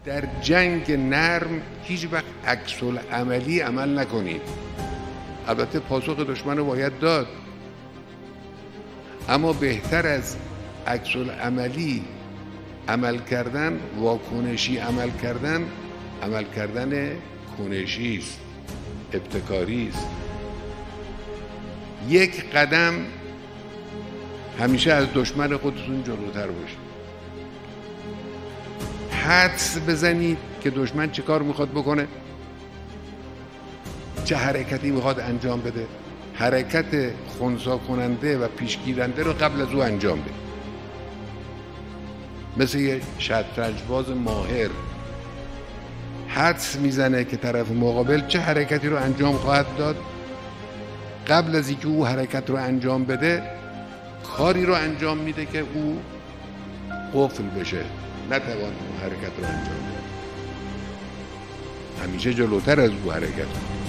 در جنگ نرم هیچ وقت عکس العملی عمل نکنید. البته پاسخ دشمن رو باید داد، اما بهتر از عکس العملی عمل کردن، واکنشی عمل کردن کنشی است، ابتکاری است. یک قدم همیشه از دشمن خودتون جلوتر باشید. حدس بزنید که دشمن چه کار میخواد بکنه، چه حرکتی میخواد انجام بده. حرکت خنثی کننده و پیشگیرنده رو قبل از او انجام بده. مثل یه شطرنج باز ماهر حدس میزنه که طرف مقابل چه حرکتی رو انجام خواهد داد. قبل از اینکه او حرکت رو انجام بده، کاری رو انجام میده که او قفل بشه، نتوان اون حرکت رو انجام بده. همیشه جلوتر از او حرکت کنه.